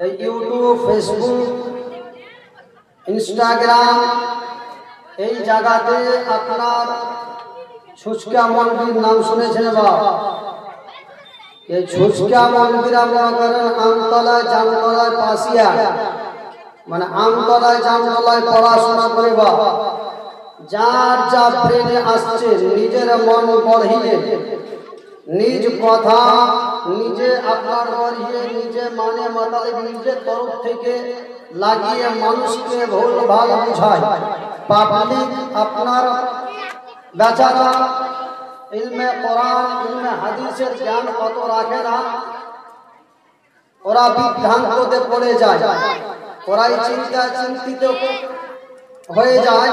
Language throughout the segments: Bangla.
এই ইউটিউব, ফেসবুক, ইনস্টাগ্রাম এই জায়গাতে আপনার ছুচকা মন্দির নাম শুনেছেন বা? এই ছুচকা মন্দির মনে করেন আমতলায় জামতলায় পাশিয়া, মানে আমতলায় জামতলায় পড়াশোনা করে বা যার যা ব্রেনে আসছে নিজের মন গড়িয়ে নিজ কথা নিজে আপনার গড়িয়ে নিজে মানে মাতালে নিজের তরফ থেকে লাগিয়ে মানুষকে ভুল ভাল বুঝায়। পাবলিক আপনার বেচারা ইলমে কোরআন ইলমে হাদিসের জ্ঞান কত রাখে না, ওরা বিভ্রান্ততে পড়ে যায়, ওরাই চিন্তিত হয়ে যায়।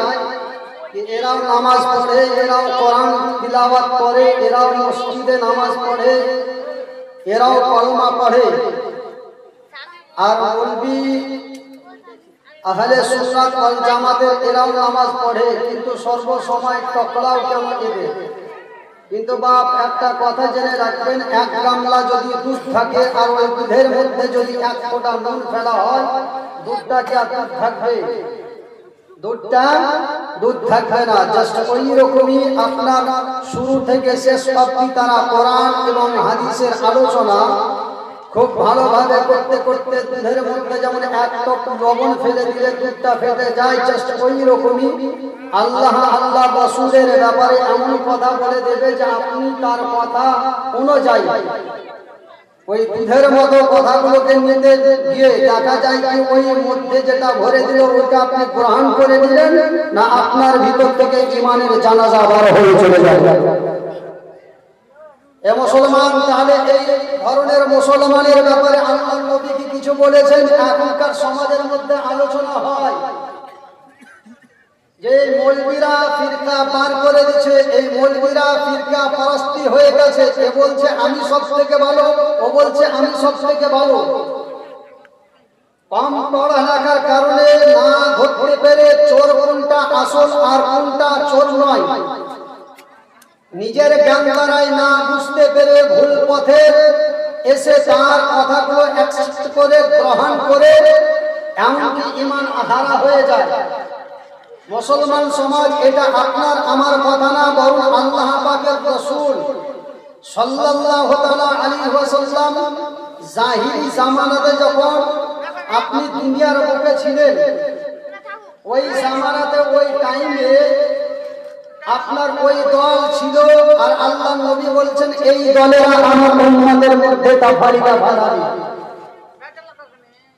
এরাও নামাজ পড়ে, এরাও কোরআন তিলাওয়াত করে, এরাও মসজিদে নামাজ পড়ে, এরাও কলমা পড়ে, আর মৌলবি আহলে সুন্নাত ওয়াল জামাতের এরাও নামাজ পড়ে, কিন্তু সর্বসময় টকরাও কেন এদের? কিন্তু বাপ একটা কথা জেনে রাখবেন, এক গামলা যদি দুধ থাকে আর ওই দুধের মধ্যে যদি এক ফোঁটা নুন ফেলা হয়, দুধটা কি আর দুধ থাকবে? দুধটা দুধ থাকবে না। জাস্ট ওই রকমই আপনার শুরু থেকে শেষ অবধি তারা কোরআন এবং হাদিসের আলোচনা খুব ভালোভাবে করতে করতে দুধের মধ্যে যেমন এক টপ লবণ ফেলে দিলে দুধটা ফেটে যায়, জাস্ট ওই রকমই আল্লাহ আল্লাহ রাসূলের ব্যাপারে এমন কথা বলে দেবে যে আপনি তার কথা অনুযায়ী ওই দুধের মতো কথাগুলোকে নিতে গিয়ে দেখা যায় কি ওই মধ্যে যেটা ভরে দিল ওইটা আপনি গ্রহণ করে দিলেন না, আপনার ভিতর থেকে ঈমানের জানাজা বার হয়ে চলে যাবে। এ মুসলমান, তাহলে এই ধরনের মুসলমানের ব্যাপারে আল্লাহর নবী কি কিছু বলেছেন? এখনকার সমাজের মধ্যে আলোচনা হয় যে মৌলবীরা ফিরকা বার করে দিচ্ছে, এই মৌলবীরা ফিরকা পরস্তি হয়ে গেছে, এ বলছে আমি সব থেকে ভালো, ও বলছে আমি সব থেকে ভালো। কম পড়ালেখার কারণে না ধরতে পেরে চোর কোনটা আসল আর কোনটা চোর নয়, নিজের জ্ঞান দ্বারাই না বুঝতে পেরে ভুল পথে এসে তার কথাগুলো অ্যাকসেপ্ট করে গ্রহণ করে এমনকি ঈমান হারা হয়ে যায়। মুসলমান সমাজ, এটা আপনার আমার কথা না, বরং আল্লাহ পাকের রাসূল সাল্লাল্লাহু তাআলা আলাইহি ওয়াসাল্লাম জাহিরি জামানাতে যখন আপনি দুনিয়ার বুকে ছিলেন, ওই জামানাতে ওই টাইমে আপনার ওই দল ছিল, আর আল্লাহ নবী বলছেন এই দলেরা আমার উম্মতের মধ্যে তাফারিকা ফালাবে।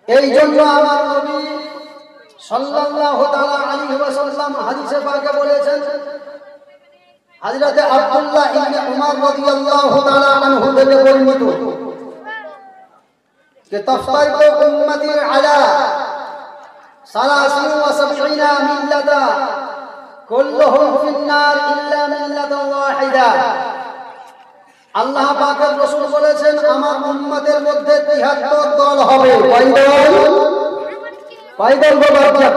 এই জন্য আমার নবী সাল্লাল্লাহু তাআলা আলাইহি ওয়াসাল্লাম হাদিসে পাকে বলেছেন, হযরত আব্দুল্লাহ ইবনে উমর রাদিয়াল্লাহু তাআলা আনহু থেকে বর্ণিত যে তাফতারিকু উম্মতি আলা 73 মিল্লাতা কুল্লুহুম ফিন-নার ইল্লা মিল্লাতান ওয়াহিদা। আল্লাহ পাকের রাসূল বলেছেন আমার উম্মতের মধ্যে 73 দল হবে। কয়টা দল?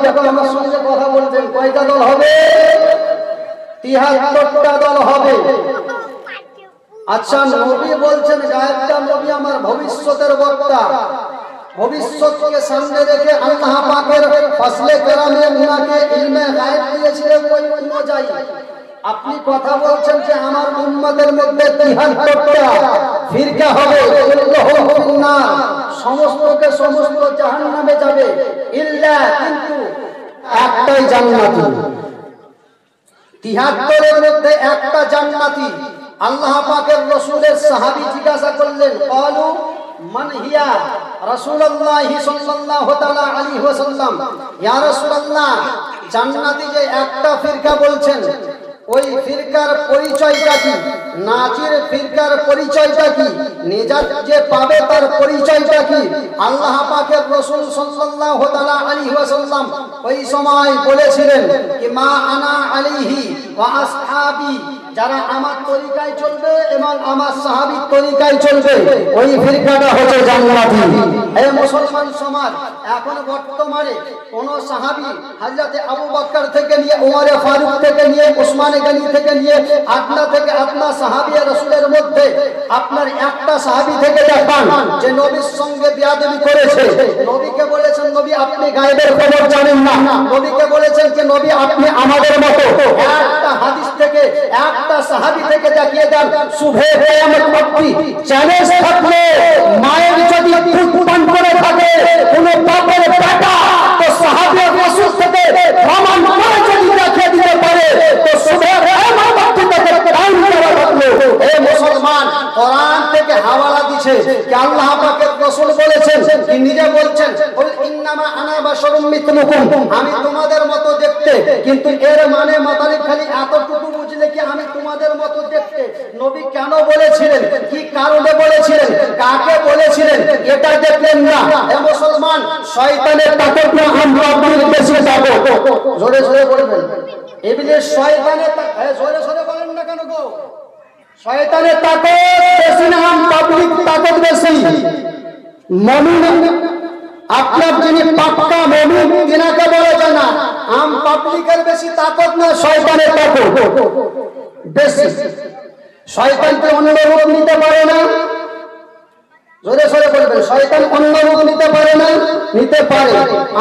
যখন আমার সঙ্গে কথা বলছেন কয়টা দল হবে? 73টা দল হবে। আচ্ছা, নবী বলছেন, গায়েবটা নবী আমার ভবিষ্যতের বক্তা, ভবিষ্যৎকে সামনে রেখে আল্লাহ পাকের ফজলে কেরামে উনাকে ইলমে গায়েব দিয়েছিলেন ওই অনুযায়ী আপনি কথা বলছেন যে আমার উম্মতের মধ্যে 73টা ফিরকা হবে, সমস্তকে সমস্ত জাহান্নামে যাবে, ইল্লা কিন্তু একটাই জান্নাতি। 73 এর মধ্যে একটা জান্নাতি। আল্লাহ পাকের রাসূলের সাহাবী জিজ্ঞাসা করলেন, ক্বালু মান হিয়া রাসূলুল্লাহ সাল্লাল্লাহু তাআলা আলাইহি ওয়াসাল্লাম, ইয়া রাসূলুল্লাহ জান্নাতি যে একটা ফিরকা বলছেন ওই ফিরকার পরিচয়টা কি? নাজির ফিরকার পরিচয়টা কি? নিজাত যে পাবে তার পরিচয়টা কি? আল্লাহ পাকের রাসূল সাল্লাল্লাহু তাআলা আলাইহি ওয়াসাল্লাম ওই সময় বলেছিলেন কি মা আনা আলাইহি ওয়া আসহাবি, যারা আমার তরিকায় চলবে এবং আমার সাহাবীর তরিকায় চলবে ওই ফিরকাটা হচ্ছে জান্নাতি। হে মুসলমান সমাজ এখন বর্তমানে কোন সাহাবী হযরতে আবু বকর থেকে নিয়ে ওমর ফারুক থেকে নিয়ে উসমান গনি থেকে নিয়ে আদনা সাহাবী রাসূলের মধ্যে আপনার একটা সাহাবী থেকে দেখান যে নবীর সঙ্গে বিয়াদবি করেছে। নবীকে বলেছেন নবী আপনি গায়েবের খবর জানেন না। নবীকে বলেছেন যে নবী আপনি আমাদের মতো। একটা হাদিস থেকে একটা সাহাবী থেকে দেখিয়ে দেন শুভে কিয়ামত অবধি চ্যালেঞ্জ থাকলে মায়ের যদি দুধ পান করে থাকে কোনো বাপের বেটা তো সাহাবী রাসূল থেকে প্রমাণ করে যদি দেখিয়ে দিতে পারে তো শুভে কিয়ামত অবধি থেকে টাইম করা থাকলো। এই মুসলমান কোরআন থেকে হাওয়ালা দিছে যে আল্লাহ পাকের রাসূল বলেছেন কি নিজে বলছেন কুল ইন্নামা আনা বাশারুম মিথলুকুম আমি তোমাদের মতো দেখতে। কিন্তু এর মানে মাতালি খালি এতটুকু বুঝলে কি আমি তোমাদের মতো দেখতে? নবী কেন বলেছিলেন, কি কারণে বলেছিলেন, কাকে বলেছিলেন এটা দেখলেন না। এ মুসলমান শয়তানের তাকত না আমরা আপনাদের বেশি যাব। জোরে জোরে বলবেন ইবলিস শয়তানের জোরে জোরে বলেন না কেন গো? শয়তানের তাকত বেশি না আম পাবলিক তাকত বেশি। মুমিন আপনার যিনি পাক্কা মুমিন তিনাকে বলা যায় না আম পাবলিকের বেশি তাকত না শয়তানের তাকত বেশি। শয়তানকে অন্য রূপ নিতে পারে না। জোরে জোরে বলবেন শয়তান অন্য রূপ নিতে পারে না? নিতে পারে।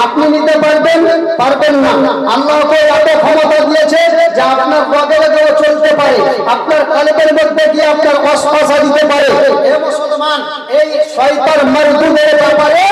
আপনি নিতে পারবেন? পারবেন না। আল্লাহকে এত ক্ষমতা দিয়েছে যে আপনার বগলে গিয়ে চলতে পারে, আপনার কলবের মধ্যে গিয়ে আপনার ওয়াসওয়াসা দিতে পারে। হে মুসলমান এই শয়তান মারদুদের ব্যাপারে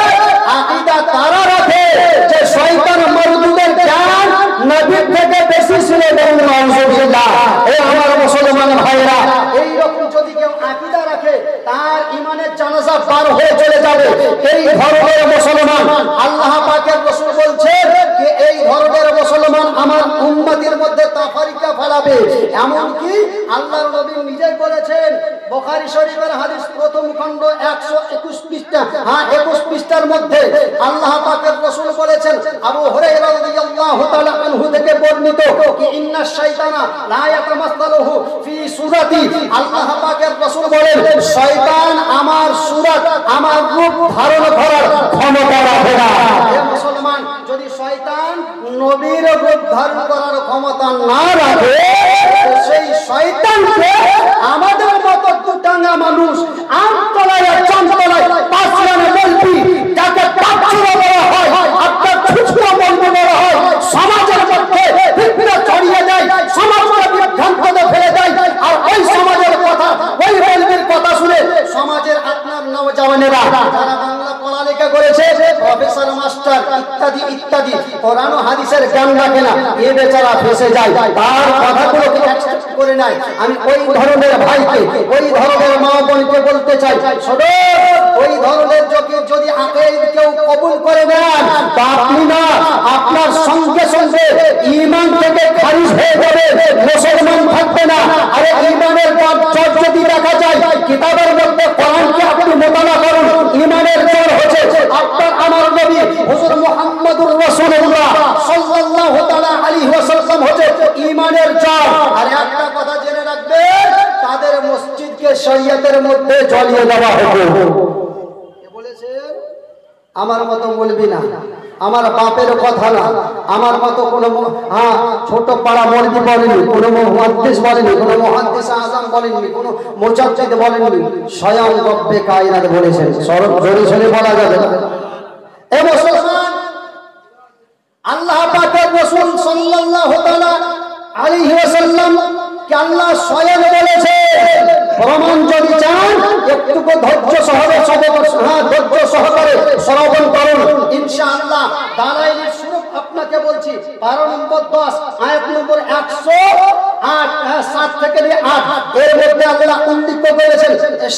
আকীদা তারা রাখে যে শয়তান মারদুদের জ্ঞান নবীর থেকে বেশি ছিল। নাউযুবিল্লাহ। এই আমার মুসলমান ভাইরা এই রকম যদি কেউ আকীদা রাখে তার ঈমানের জানাজা পার হয়ে চলে যাবে। এই ধরনের মুসলমান আল্লাহ পাকের রাসূল বলছেন যে এই ধরনের মুসলমান আমার উম্মতের মধ্যে তাফারিকা ফেলাবে। এমন কি আল্লাহর নবী নিজেই বলেছেন বুখারী শরীফের হাদিস প্রথম খণ্ড 121 পৃষ্ঠা 21 পৃষ্ঠার মধ্যে আল্লাহ পাকের রাসূল বলেছেন আবু হুরায়রা রাদিয়াল্লাহু তাআলা আনহু থেকে বর্ণিত কি ইন্নাশ শাইতানা লা ইয়াতামাসসালুহু ফি সূরাতি। আল্লাহ পাকের রাসূল বলেন শয়তান আমার সূরত আমার রূপ ধারণ করার ক্ষমতা রাখে না। হে মুসলমান যদি শয়তান নবীর রূপ ধারণ করার ক্ষমতা না রাখে সেই শয়তানকে আমাদের মতো দুটাঙ্গা মানুষ আমতলায় চামতলায় পাঁচজনে বলবি যাকে পাঁচজনে বলা হয় আপনার ছুছুরা বলবো বলা হয় সমাজের মধ্যে ফিতনা ছড়িয়ে যায়, সমাজকে বিভ্রান্তিতে ফেলে দেয়। আর ওই সমাজের কথা ওই বলবির কথা শুনে সমাজের আপনার নওজওয়ানেরা যারা বাংলা পড়ালেখা করেছে প্রফেসর মাস্টার ইত্যাদি ইত্যাদি কোরআন ও হাদিসের জ্ঞান রাখে না, এ বেচারা ফেসে যায়। তার কথাগুলোকে অ্যাকসেপ্ট করে নেয়। আমি ওই ধরনের ভাইকে ওই ধরনের মা বোনকে বলতে চাই শোনো ওই ধরনের যদি আকীদা কেউ কবুল করে নেন তা আপনি না আপনার সঙ্গে সঙ্গে ঈমান থেকে খারিজ হয়ে যাবে, মুসলমান থাকবে না। আরে ঈমানের চর যদি দেখা যায় কিতাবের মধ্যে কোরআনকে আপনি মোতালা করুন ঈমানের চর হচ্ছে আপনার আমার নবী হুজুর মুহাম্মদুর রাসূলুল্লাহ সাল্লাল্লাহু তাআলা আলাইহি ওয়াসাল্লাম হচ্ছে ঈমানের চর। আর একটা কথা জেনে রাখবেন তাদের মসজিদকে শরীয়তের মধ্যে জ্বালিয়ে দেওয়া হবে। কে বলেছে? আমার মতো বলবি না, আমার বাপের কথা না, আমার মতো কোনো ছোট পাড়া মৌলবি বলেনি, কোনো মুহাদ্দিস বলেনি, কোনো মুহাদ্দিস আযম বলেনি, কোনো মুজাদ্দিদ বলেনি, স্বয়ং রব্বে কায়নাত বলেছেন। জোরে জোরে বলা যাবে না। এ মুসলমান আল্লাহ পাকের রাসূল সাল্লাল্লাহু তাআলা আলাইহি ওয়াসাল্লাম কে আল্লাহ স্বয়ং বলেছে প্রমাণ যদি চান একটু ধৈর্য সহকারে শ্রবণ করুন ইনশাআল্লাহ। দালাইলের স্বরূপ আপনাকে বলছি 12 নম্বর 10 আয়াত নম্বর 108 থেকে 8 এর মধ্যে আল্লাহ উল্লেখ করেছেন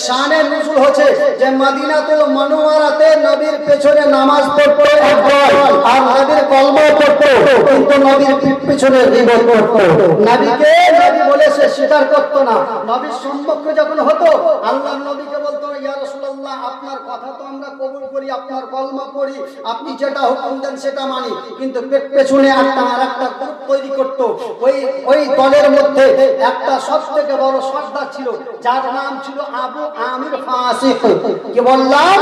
শানে নুজুল হচ্ছে যে মদিনাতুল মুনাওয়ারাতে নবীর পেছনে নামাজ পড়তো একদল আর নবীর কলমা পড়তো কিন্তু নবীর পেছনে গীবত করতো। নবীকে নবী বলেছে স্বীকার করতো না। নবীর সম্মুখে যখন হতো আল্লাহর নবীকে বলতো ইয়া রাসূলুল্লাহ আপনার কথা তো আমরা কবুল করি, আপনার কলমা পড়ি, আপনি যেটা হুকুম দেন সেটা মানি, কিন্তু পেছনে আরেকটা গ্রুপ তৈরি করত। ওই দলের মধ্যে একটা সবথেকে বড় সর্দার ছিল যার নাম ছিল আবু আমির ফাসিক। কি বললাম?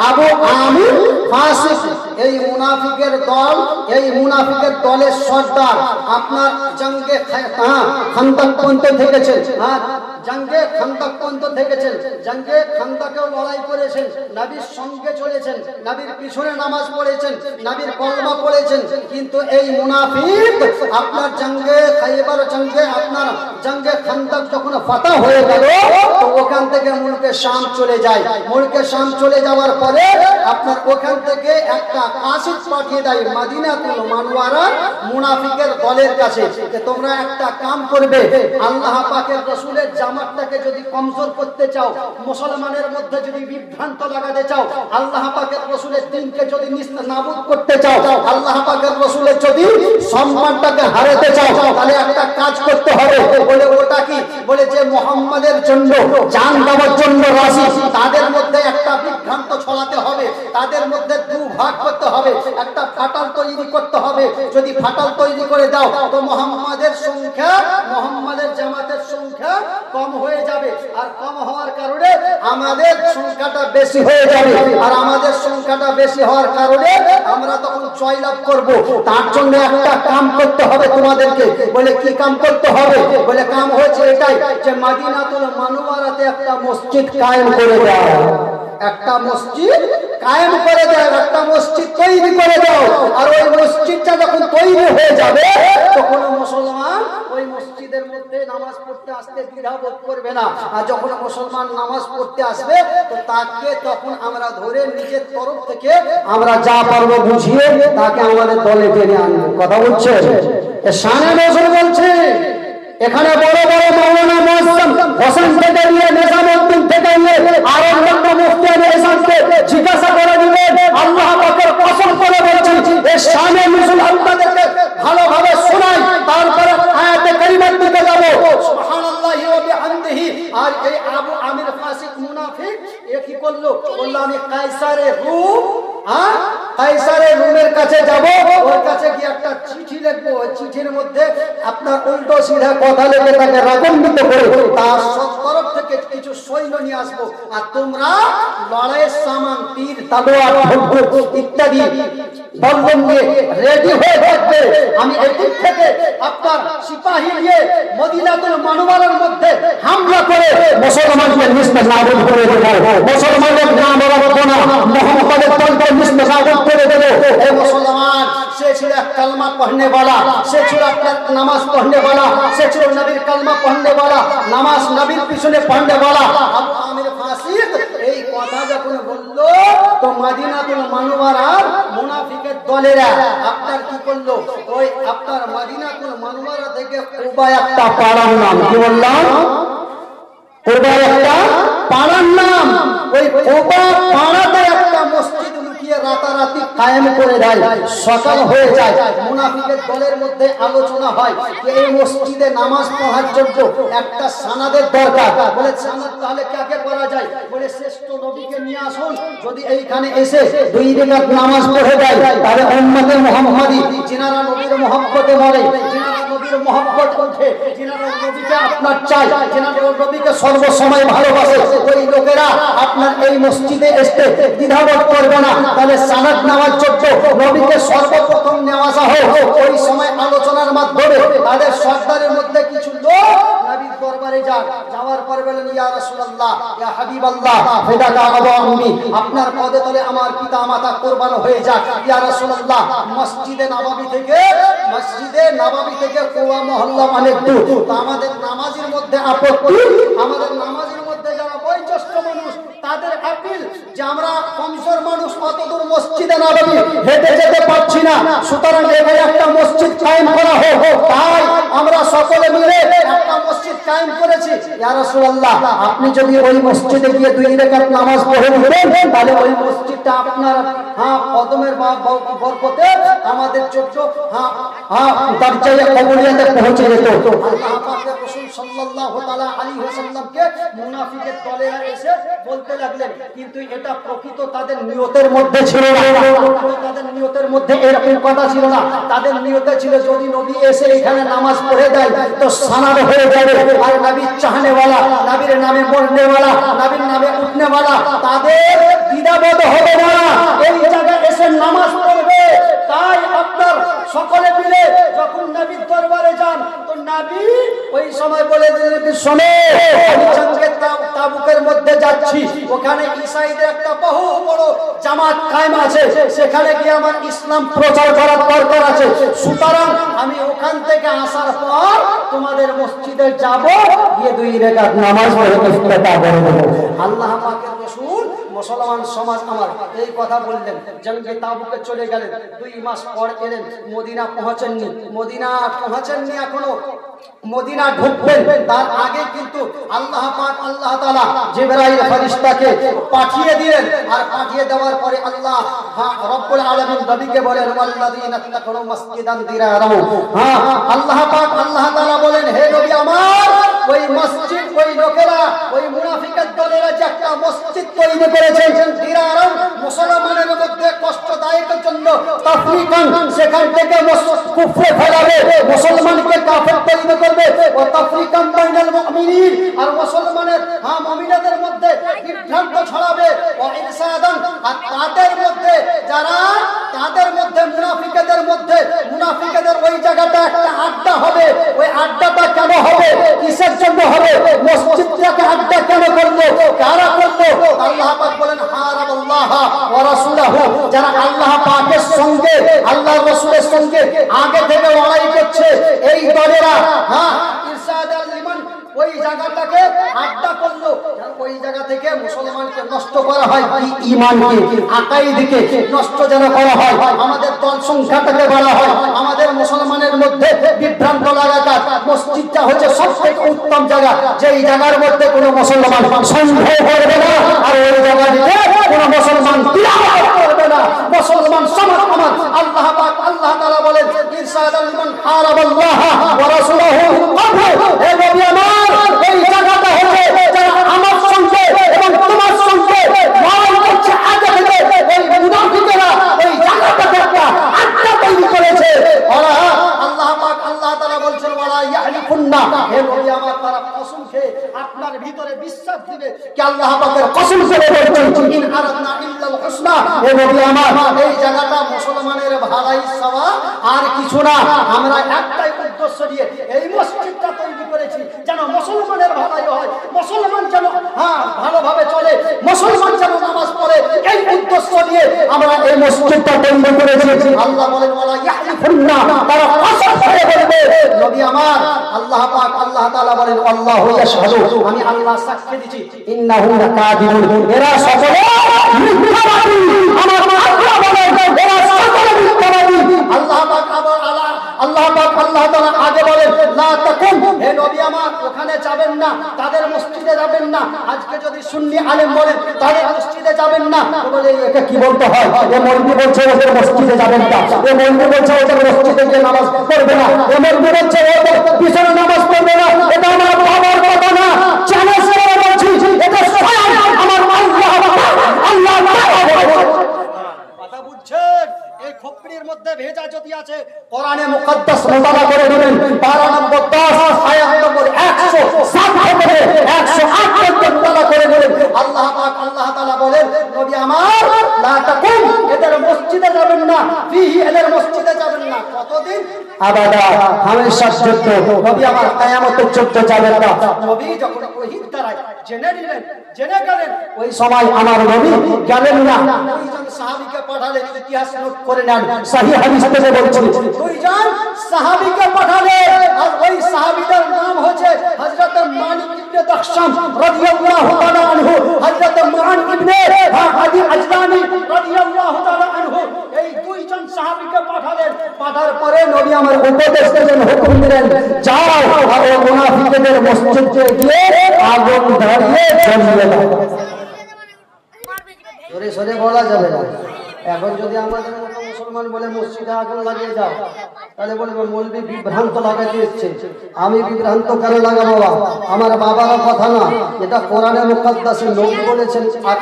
আবু আমির ফাসিক, এই মুনাফিকের দল, এই মুনাফিকের দলের সর্দার আপনার জঙ্গে খান্দক পর্যন্ত থেকেছেন, জঙ্গে খান্দক পর্যন্ত থেকেছেন, জঙ্গে খান্দকেও লড়াই করেছেন, নবীর সঙ্গে চলেছেন, নবীর পিছনে নামাজ পড়েছেন, নবীর কলমা পড়েছেন। কিন্তু এই মুনাফিক আপনার জঙ্গে খাইবার, জঙ্গে আপনার জঙ্গে খান্দক যখন ফাতা হয়ে গেল, তো ওখান থেকে মুলকে শাম চলে যায়। মুলকে শাম চলে যাওয়ার পরে আপনার ওখান থেকে একটা কাসিদ পাঠিয়ে দেয় মদিনাতুল মুনাওয়ারা মুনাফিকের দলের কাছে, যে তোমরা একটা কাম করবে, আল্লাহ পাকের রাসূলের জামাতটাকে যদি কমজোর করতে চাও, মুসলমানের মধ্যে যদি বিভ্রান্ত লাগাতে চাও, আল্লাহ পাকের রাসূলের দ্বীনকে যদি নাবুদ করতে চাও, আল্লাহ পাকের রাসূলের যদি সম্মানটাকে হারাতে চাও, তাহলে একটা কাজ করতে হবে। বলে ওটা কি? বলে যে মুহাম্মাদের জন্য জান দেওয়ার জন্য রাজি, তাদের মধ্যে একটা বিভ্রান্ত ছড়াতে হবে, তাদের মধ্যে দুভাগ করতে হবে, একটা ফাটাল তৈরি করতে হবে। যদি ফাটাল তৈরি করে দাও, তো মুহাম্মাদের সংখ্যা, মুহাম্মাদের জামাতের সংখ্যা কম হয়ে যাবে, আর কম হওয়ার কারণে আমাদের সংখ্যাটা বেশি হয়ে যাবে, আর আমাদের সংখ্যাটা বেশি হওয়ার কারণে আমরা তখন জয়লাভ করব। তার জন্য একটা কাম করতে হবে তোমাদেরকে। বলে কি কাম করতে হবে? বলে কাম হচ্ছে এটাই, যে মদিনাতুল মুনাওয়ারাতে একটা মসজিদ কায়েম করে দাও, একটা মসজিদ কায়েম করে দাও, একটা মসজিদ তৈরি করে দাও। আর ওই মসজিদটা যখন তৈরি হয়ে যাবে, তখন মুসলমান ওই মসজিদের মধ্যে নামাজ পড়তে আসতে দ্বিধাবোধ করবে না। আর যখন মুসলমান নামাজ পড়তে আসবে, তো তাকে তখন আমরা ধরে নিজের তরফ থেকে আমরা যা পারবো বুঝিয়ে তাকে আমাদের দলে টেনে আনবো। কথা বলছে শানে নজর বলছে। এখানে বড় বড় মাওলানা মুআজ্জম হোসেন থেকে নিয়ে নিজামউদ্দিন থেকে নিয়ে আর অন্যান্য মুফতিয়ানে ইসলামকে জিজ্ঞাসা করে দিবেন, আল্লাহ পাকের কসম করে বলছি, এই শানে নজর আপনাদেরকে ভালোভাবে শোনাই, তারপরে আয়াতে কারিমার দিকে যাব। সুবহানাল্লাহি ওয়া বিহামদিহি। আর এই আবু আমির ফাসিক মুনাফিক এ কি করলো? বলল আমি কায়সারে রূম, কায়সারে রুমের কাছে যাব, ওর কাছে গিয়ে একটা চিঠি লিখবো, ওই চিঠির মধ্যে আপনার উল্টো সিধা কথা লিখে তাকে রাগান্বিত করে তার তরফ থেকে কিছু সৈন্য নিয়ে আসবো, আর তোমরা লড়াইয়ের সামান, তীর, তলোয়ার, বন্দুক ইত্যাদি বন্ধন নিয়ে রেডি হয়ে থাকবে। আমি এদিক থেকে আপনার সিপাহী নিয়ে মদিনাতুল মুনাওয়ারার মধ্যে হামলা করে মুসলমানকে নিস্তেজাবুদ করে দেব, মুসলমানের নাম রাখবো না, মুহাম্মাদের তলকে নিস্তেজাবুদ করে দেব। এই মুসলমান সে ছিল এক কালমা পড়নে वाला, সে ছিল আপনার নামাজ পড়নে वाला, সে ছিল নবীর কালমা পড়নে वाला, নামাজ নবীর পিছনে পড়নে वाला। আবু আমির ফাসিক এই কথা যখন বলল, তো মদিনাতুল মুনাওয়ারার মুনাফিকের দলেরা আপনার কি করলো? ওই আপনার মদিনাতুল মুনাওয়ারা থেকে কুবা একটা পাড়ার নাম, কি বললাম? কুবা একটা পাড়ার নাম, ওই কুবা পাড়াতে একটা মসজিদ লুকিয়ে রাতারাতি কায়েম করে দেয়। সকাল হয়ে যায়, মুনাফিকের দলের মধ্যে আলোচনা হয় যে এই মসজিদে নামাজ পড়ার জন্য একটা সানাদের দরকার। বলে সানাদ তাহলে কাকে করা যায়? বলে শ্রেষ্ঠ নবীকে নিয়ে আসুন, যদি এইখানে এসে 2 রাকাত নামাজ পড়ে দেয়, তাহলে উম্মতে মুহাম্মাদি যিনারা নবীর মহব্বতে মরে, যিনারা নবীর মহব্বত ওঠে, যিনারা নবীকে আপনার চায়, যিনারা নবীকে সর্বসময় ভালোবাসে, ওই লোকেরা আপনার এই মসজিদে এসে দ্বিধাবোধ করবে না। তাহলে সানাদ নেওয়ার জন্য নবীকে সর্বপ্রথম নেওয়া হোক। ওই সময় আলোচনার মাধ্যমে তাদের সর্দারের মধ্যে কিছু লোক নবীর দরবারে যাওয়ার পর বলেন, ইয়া রাসূলুল্লাহ, ইয়া হাবিবাল্লাহ, ফিদাকা আবু আম্মি, আপনার পদে তলে আমার পিতা মাতা কুরবান হয়ে যাক। ইয়া রাসূলুল্লাহ, মসজিদে নববী থেকে কুয়া মহল্লা অনেক দূর, তো আমাদের নামাজের মধ্যে আপত্তি, আমাদের নামাজের মধ্যে যারা বয়োজ্যেষ্ঠ মানুষ তাদের আপিল যে আমরা কমজোর মানুষ অত দূর মসজিদে নববী হেঁটে যেতে পারছি না, সুতরাং এখানে একটা মসজিদ কায়েম করা হোক। তাই আমরা সকলে মিলে একটা মসজিদ কায়েম করেছি। ইয়া রাসূলুল্লাহ, আপনি যদি ওই মসজিদে গিয়ে 2 রাকাত নামাজ পড়ে নিতেন, তাহলে ওই মসজিদটা আপনার কদমের বরকতে আমাদের চোখ দরজায়ে কবুলিয়াতে পৌঁছে যেত। আল্লাহ পাকের রাসূল সাল্লাল্লাহু তাআলা আলাইহি ওয়াসাল্লামকে মুনাফিকের দলেরা এসে বলতে লাগলেন, কিন্তু এটা প্রকৃত তাদের নিয়তের মধ্যে ছিল না, তাদের নিয়তের মধ্যে এরকম কথা ছিল না। তাদের নিয়তে ছিল যদি নবী এসে এখানে নামাজ পড়ে দেয় তো সানাদ হয়ে যাবে, আর নবীর চাহনে वाला, নবীর নামে মরনে वाला, নবীর নামে উঠনে वाला তাদের দ্বিধাবোধ হবে না। এই জায়গায় বলে দিলেন কি শোনো, আমি জঙ্গে তাবুকের মধ্যে যাচ্ছি, ওখানে ঈসাইদের একটা বহু বড় জামাত কায়েম আছে, সেখানে গিয়ে আমার ইসলাম প্রচার করার দরকার আছে। সুতরাং আমি ওখান থেকে আসার পর তোমাদের মসজিদে যাব, গিয়ে 2 রাকাত নামাজ পড়ে ইফতিতাহ করে দেব। আল্লাহ পাকের রাসূল মুসলমান সমাজ আমার এই কথা বললেন। জঙ্গে তাবুকে চলে গেলেন, 2 মাস পর এলেন, মদিনা পৌঁছেননি। এখনো মদিনা ঢুকবেন, তার আগে কিন্তু আল্লাহ পাক আল্লাহ তাআলা জিবরাইল ফেরেশতাকে পাঠিয়ে দিলেন। আর পাঠিয়ে দেওয়ার পরে আল্লাহ রব্বুল আলামিন নবীকে বলেন ওয়াল্লাযীনা তাকুনু মাসজিদান দিরারাহু। আল্লাহ পাক আল্লাহ তাআলা বলেন, হে নবী আমার, ওই মসজিদ, ওই লোকেরা, ওই মুনাফিকের দলেরা যে একটা মসজিদ তৈরি করেছে দিরারাম, মুসলমানের মধ্যে কষ্টদায়কের জন্য, তাফরিকান, সেখান থেকে কুফরে ফেলাবে, মুসলমানকে কাফের তৈরি করবে, ও তাফরিকান বাইনাল মুমিনিন, আর মুসলমানের মুমিনদের মধ্যে বিভ্রান্ত ছড়াবে, ও ইরসাদান, আর তাদের মধ্যে মুনাফিকদের ওই জায়গাটা একটা আড্ডা হবে। ওই আড্ডাটা কেন হবে, কিসের জন্য হবে, মসজিদটাকে আড্ডা কেন করলো, কারা করলো? আল্লাহ পাক বলেন হারাবাল্লাহ ওয়া রাসূলুহু, যারা আল্লাহ পাকের সঙ্গে, আল্লাহর রাসূলের সঙ্গে আগে থেকে লড়াই করছে, এই দলেরা ইরসাদাল লিমান, ওই জায়গাটাকে আড্ডা করলো। ওই জায়গা থেকে মুসলমানকে নষ্ট করা হয়, ঈমানকে, আকাইদকে নষ্ট যেন করা হয়, আমাদের দল সংখ্যাটাকে বলা হয়, আমাদের মুসলমানের মধ্যে বিভ্রান্ত লাগাটা। মসজিদটা হচ্ছে সবথেকে উত্তম জায়গা, যেই জায়গার মধ্যে কোনো মুসলমান সন্দেহ করবে না, আর ওই জায়গাটিতে কোনো মুসলমান তিলাওয়াত করবে না, মুসলমান সমাজ আমার। আল্লাহ পাক আল্লাহ তাআলা বলেন ইরসাদাল মান হারাবাল্লাহ ওয়া রাসূলুহু, হে নবী আমার, এই জায়গাটা হচ্ছে যারা আমার সঙ্গে এবং তোমার সঙ্গে লড়াই করছে আগে থেকে, এই মুনাফিকেরা এই জায়গাটাতে একটা আড্ডা তৈরি করেছে। ওরা আল্লাহ পাক আল্লাহ তাআলা বলছেন ওয়ালা ইয়াহলিফুন্না, হে নবী আমার, তারা কসম খেয়ে আপনার ভিতরে বিশ্বাস দিবে কি আল্লাহ পাকের কসম করে বলছেন ইন আরাদনা ইল্লাল হুসনা, হে নবী আমার, এই জায়গাটা মুসলমানের ভালাই সওয়া আর কিছু না। আমরা একটাই উদ্দেশ্য নিয়ে এই মসজিদটা তৈরি করেছি, যেন মুসলমানের ভালাই হয়, মুসলমান যেন ভালোভাবে চলে, মুসলমান যেন নামাজ পড়ে, এই উদ্দেশ্য নিয়ে আমরা এই মসজিদটা তৈরি করেছি। আল্লাহ বলেন ওয়ালা ইয়াহলিফুন্না, তারা কসম করে বলবে নবী আমার। আল্লাহ পাক আল্লাহ তাআলা বলেন আল্লাহু ইয়াশহাদু, আমি আল্লাহ সাক্ষী দিচ্ছি, ইন্নাহু লাকাযিবুন, এরা সকলে মিথ্যাবাদী। আমার আল্লাহ বলেন এরা সকলে মিথ্যাবাদী। আল্লাহ পাক আল্লাহ পাক আল্লাহ তাআলা আগে বলেন লা তাকুম, হে নবী আমার, ওখানে যাবেন না, তাদের মসজিদে যাবেন না। আজকে যদি সুন্নি আলেম বলেন তাদের মসজিদে যাবেন না, বলে একে কি বলতে হয়, এ মৌলভী বলছে ওদের মসজিদে যাবেন না, এ মৌলভী বলছে ওদের মসজিদে গিয়ে নামাজ পড়বে না, এ মৌলভী বলছে ওদের পিছনে নামাজ পড়বে না। এটা আমার বাবার কথা না, চ্যালেঞ্জ করে বলছি, এটা স্বয়ং আমার আল্লাহ কথা বুঝছেন। এই খোপড়ির মধ্যে ভেজা যদি আছে, কোরআনে মুকদ্দাস মুতালা করে নেবেন, 12 নম্বর 10 আয়াত নম্বর 107 থেকে 108 পর্যন্ত মুতালা করে নেবেন। আল্লাহ পাক আল্লাহ তাআলা বলেন নবী আমার, লা তাকুম, এদের মসজিদে যাবেন না, ফিহি, এদের মসজিদে যাবেন না, কতদিন? আবাদা, হামেশার জন্য। নবী আমার কিয়ামতের জন্য যাবেন না। নবী যখন ওহীর দ্বারা জেনে গেলেন, ওই সময় আমার নবী গেলেন না। দুইজন সাহাবীকে পাঠালেন, ইতিহাস নোট করে নেন, সহিহ হাদিস থেকে বলছি, দুইজন সাহাবীকে পাঠালেন, আর ওই সাহাবীদের নাম হচ্ছে হযরত মালিক ইবনে দাখশাম রাদিয়াল্লাহু তাআলা আনহু, হযরত মুআন ইবনে হাদি আজলানি রাদিয়াল্লাহু তাআলা আনহু। এই দুইজন সাহাবীকে পাঠালেন। পাঠার পরে নবী আমার উপদেশ দিলেন, হুকুম দিলেন, যাও আর ওই মুনাফিকদের মসজিদে গিয়ে আগুন ধরিয়ে জ্বালিয়ে দাও। জোরে সরে বলা যাবে না। এখন যদি আমাদের মতো মুসলমান বলে মসজিদে আগুন লাগিয়ে যাও, তাহলে বলবো মৌলভী বিভ্রান্ত লাগাতে এসছে। আমি বিভ্রান্ত কেন লাগাবো? আমার বাবার কথা না, এটা কোরআনে মুকদ্দাসে নবী বলেছেন, আর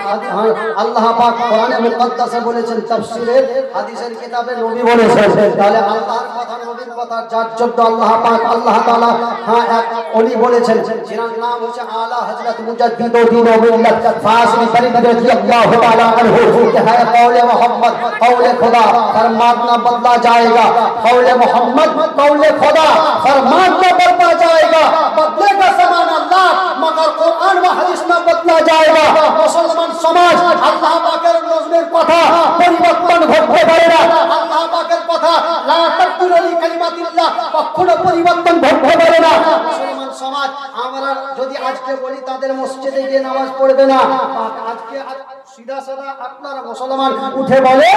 আল্লাহ পাক কোরআনে মুকদ্দাসে বলেছেন, তাফসীরের হাদিসের কিতাবে নবী বলেছেন। তাহলে আল্লাহর কথা কথা নবীর কথা, যার জন্য আল্লাহ পাক আল্লাহ তাআলা এক ওলি বলেছেন, যার নাম হচ্ছে আলা হযরত মুজাদ্দিদ দ্বীন ও মিল্লাত ফাসিল ফরিদ রাদিয়াল্লাহু তাআলা আনহু। है कौले मोहम्मद कौले खुदा फरमान ना बदला जाएगा, कौले मोहम्मद कौले खुदा फरमान ना बदला जाएगा, बदलेगा ज़माना अल्लाह मगर कुरान व हदीस ना बदला जाएगा। मुसलमान समाज আল্লাহ পাকের নজরের কথা পরিবর্তন ঘটতে পারে না, আল্লাহ পাকের কথা লা তাকতুলি কালিমাতিল্লাহ কখনো পরিবর্তন ঘটতে পারে না। মুসলমান সমাজ আমরা যদি আজকে বলি তাদের মসজিদে গিয়ে নামাজ পড়বে না, আজকে সিধা সাদা আপনারা মুসলমান উঠে বলে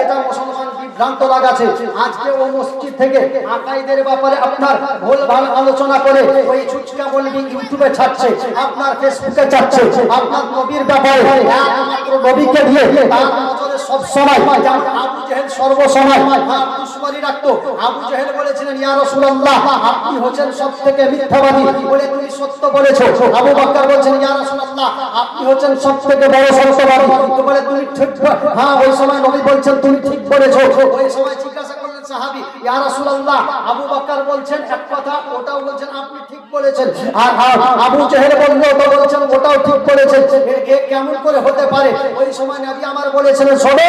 এটা মুসলমান বিভ্রান্ত লাগাছে, আজকে ও মসজিদ থেকে আকাইদের ব্যাপারে আপনার ভুলভাল আলোচনা করে ওই ছুচকা বলবি ইউটিউবে ছাড়ছে, আপনার ফেসবুকে ছাড়ছে, আপনার নবীর ব্যাপারে একমাত্র নবীকে দিয়ে তার নজরে সব সময়, যেমন আবু জেহেল সর্বসময় দুশমনি রাখতো। আবু জেহেল বলেছিলেন ইয়া রাসূলুল্লাহ আপনি হচ্ছেন সবথেকে মিথ্যাবাদী, বলে তুমি সত্য বলেছো। আবু বকর বলেছেন ইয়া রাসূলুল্লাহ আপনি হচ্ছেন সবথেকে বড় সত্যবাদী, তো বলে তুমি ঠিক, হ্যাঁ ওই সময় নবী বলছেন তুমি ঠিক বলেছো। ওই সময় জিজ্ঞাসা করলেন সাহাবী ইয়া রাসূলুল্লাহ আবু বকর বলছেন এক কথা, ওটাও বলছেন আপনি ঠিক বলেছেন, আর আবু জেহেল বললো তো বলছেন ওটাও ঠিক বলেছেন, এ কেমন করে হতে পারে? ওই সময় নবী আমার বলেছিলেন শোনো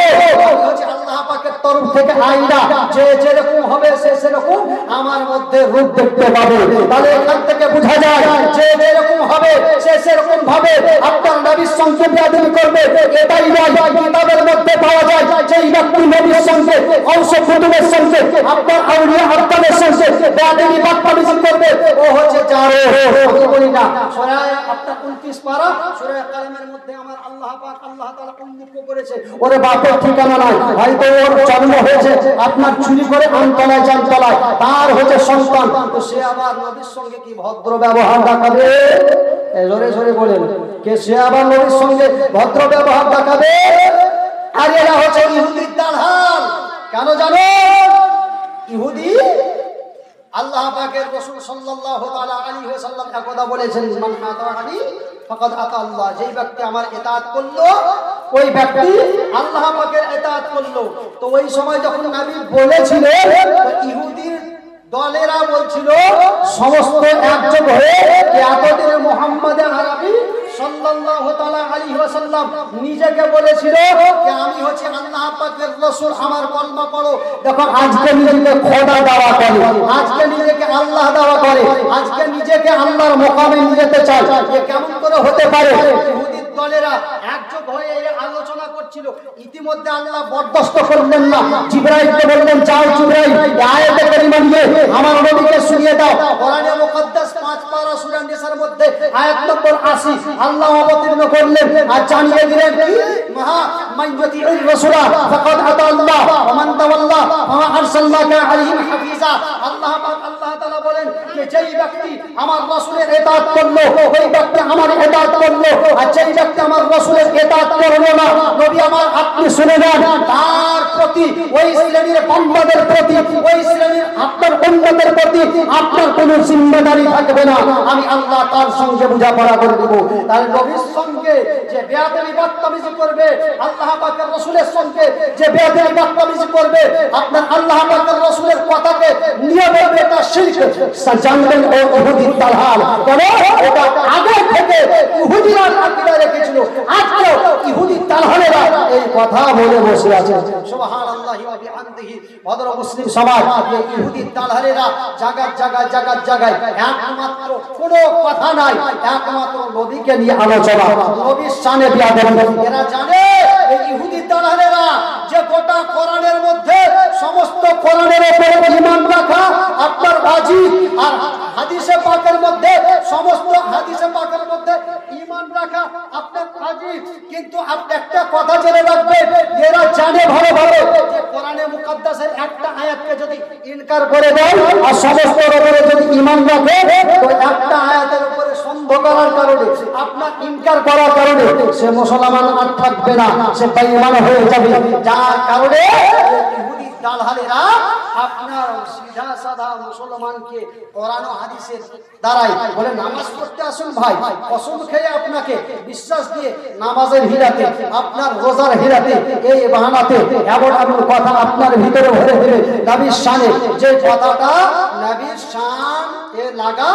আমি হচ্ছে আল্লাহ পাকের তরফ থেকে আইনা, যে যেরকম হবে সে সেরকম আমার মধ্যে রূপ দেখতে পাবে। তাহলে এখান থেকে বোঝা যায় যে যেরকম হবে সে সেরকম ভাবে আপনার নবীর সঙ্গে বেয়াদবি করবে, এটাই নয় কিতাবের মধ্যে পাওয়া যায় যেই ব্যক্তি নবীর সঙ্গে অংশ কুতুবের সঙ্গে আপনার আউলিয়া আব্বাদের সঙ্গে বেয়াদবি বদতমিজি করবে ও হচ্ছে জারো। আমি বলি না সূরা আপনার 29 পারা সূরা কালামের মধ্যে আমার আল্লাহ পাক আল্লাহ তাআলা উল্লেখ করেছে ওরে বাপের ঠিকানা নাই, হয়তো ওর জন্ম হয়েছে আপনার চুরি করে আমতলায় জামতলায়, তার হচ্ছে সন্তান, তো সে আবার নবীর সঙ্গে কি ভদ্র ব্যবহার দেখাবে? জোরে জোরে বলেন কে সে আবার নবীর সঙ্গে ভদ্র ব্যবহার দেখাবে? আর এরা হচ্ছে ইহুদির দালাল। কেন জানো? ইহুদি আল্লাহ পাকের রাসূল সাল্লাল্লাহু তাআলা আলাইহি ওয়াসাল্লাম একদা বলেছেন মান আতাআনি ফাকাদ আতা আল্লাহ, যেই ব্যক্তি আমার ইতাআত করলো ওই ব্যক্তি আল্লাহ পাকের ইতাআত করলো। তো ওই সময় যখন নবী বলেছিলেন ইহুদির দলেরা বলছিল সমস্ত একযোগ হয়ে এতদিনে মুহাম্মদ আরবি সাল্লাল্লাহু তাআলা আলাইহি ওয়াসাল্লাম নিজেকে বলেছিল যে আমি হচ্ছে আল্লাহ পাকের রাসূল, আমার কলমা পড়ো। দেখো আজকে নিজেকে খোদা দাওয়া করে, আজকে নিজেকে আল্লাহ দাওয়া করে, আজকে নিজেকে আল্লাহর মুকামে নিয়ে যেতে চায়, এ কেমন করে হতে পারে? ইহুদির দলেরা একযোগ হয়ে আলোচনা করছিল, ইতিমধ্যে আল্লাহ বরদাস্ত করলেন না, জিবরাইলকে বললেন যাও জিবরাইল আয়াতে কারিমা নিয়ে আমার নবীকে শুনিয়ে দাও। কোরআনে মুকদ্দাস 5 পারা সূরা নিসার মধ্যে আয়াত নম্বর 80 আল্লাহ অবতীর্ণ করলেন আর জানিয়ে দিলেন কি মহা মাইয়ুতিউর রাসূলা ফাকাদ আতা আল্লাহ ওয়া মান তাওয়াল্লা ওয়া আরসালনাকা আলাইহিম হাফিজা। আল্লাহ পাক আল্লাহ তাআলা বলেন যে যেই ব্যক্তি আমার রাসূলের ইতাআত করলো ওই ব্যক্তি আমার ইতাআত করলো, আর যেই ব্যক্তি আমার রাসূলের ইতাআত করলো না নবী আমার আপনি শুনে নেন তার প্রতি ওই শ্রেণীর বান্দাদের প্রতি ওই শ্রেণীর আপনার উম্মতের প্রতি আপনার কোনো জিম্মাদারি থাকবে না, আমি আল্লাহ তার সঙ্গে বোঝাপড়া করে দেব। তার নবীর সঙ্গে যে বেয়াদবি বদতমিজি করবে, আল্লাহ পাকের রাসূলের সঙ্গে যে বেয়াদবি বদতমিজি করবে, আপনার আল্লাহ পাকের রাসূলের কথাকে নিয়ে বলবে এটা শিরক, জানবেন ও ইহুদির দালাল। কেন? এটা আগে থেকে ইহুদিরা আকীদা রেখেছিল, আজকে ইহুদির দালালেরা এই কথা বলে বসে আছে। সুবহানাল্লাহি ওয়া বিহামদিহি। ভদ্র মুসলিম সমাজ ইহুদির দালালেরা জায়গায় জায়গায় জায়গায় জায়গায় একমাত্র কোনো কথা নাই, একমাত্র নবীকে নিয়ে আলোচনা, নবীর শানে বেয়াদবি। এরা জানে এই ইহুদির দালালেরা যে গোটা কোরআনের মধ্যে সমস্ত কোরআনের উপরে ঈমান রাখা আপনার ওয়াজিব, আর হাদিসে পাকের মধ্যে সমস্ত হাদিসে পাকের মধ্যে ঈমান রাখা আপনার ওয়াজিব। কিন্তু আপনি একটা কথা জেনে রাখবেন, এরা জানে ভালোভাবে যে কোরআনে মুকদ্দাসের একটা আয়াতকে যদি ইনকার করে দেয় আর সমস্তের উপরে যদি ঈমান রাখে, তো একটা আয়াতের উপরে সন্দেহ করার কারণে আপনার ইনকার করার কারণে সে মুসলমান আর থাকবে না, সে বেঈমান হয়ে যাবে। যার কারণে ইহুদি দালালেরা আপনার সিধা সাদা মুসলমানকে কোরআন ও হাদিসের দ্বারাই বলে নামাজ পড়তে আসুন ভাই, কসম খেয়ে আপনাকে বিশ্বাস দিয়ে নামাজের হিরাতে আপনার রোজার হিরাতে এই বাহানাতে এমন এমন কথা আপনার ভিতরে ভরে দেবে নবীর শানে, যে কথাটা নবীর শান এ লাগা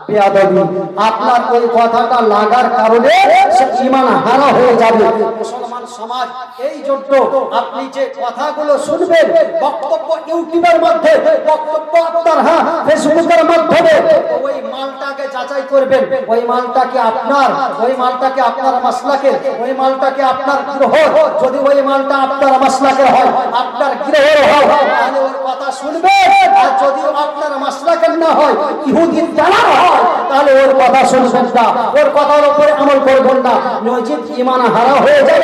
বেয়াদবি, আপনার ওই কথাটা লাগার কারণে সে ঈমান হারা হয়ে যাবে। মুসলমান সমাজ এই জন্য আপনি যে কথাগুলো শুনবেন বক্তব্য ইউটিউবের মধ্যে, বক্তব্য আপনার ফেসবুকের মাধ্যমে, ওই মালটাকে যাচাই করবেন, ওই মালটাকে আপনার, ওই মালটাকে আপনার মাসলাকের, ওই মালটাকে আপনার গ্রহ, যদি ওই মালটা আপনার মাসলাকের হয়, আপনার গ্রহের হয়, তাহলে ওর কথা শুনবেন। আর যদি আপনার মাসলাকের না হয়, ইহুদির দালাল হয়, তাহলে ওর কথা শুনবেন না, ওর কথার উপরে আমল করবেন না, নজিব ঈমান হারা হয়ে যায়।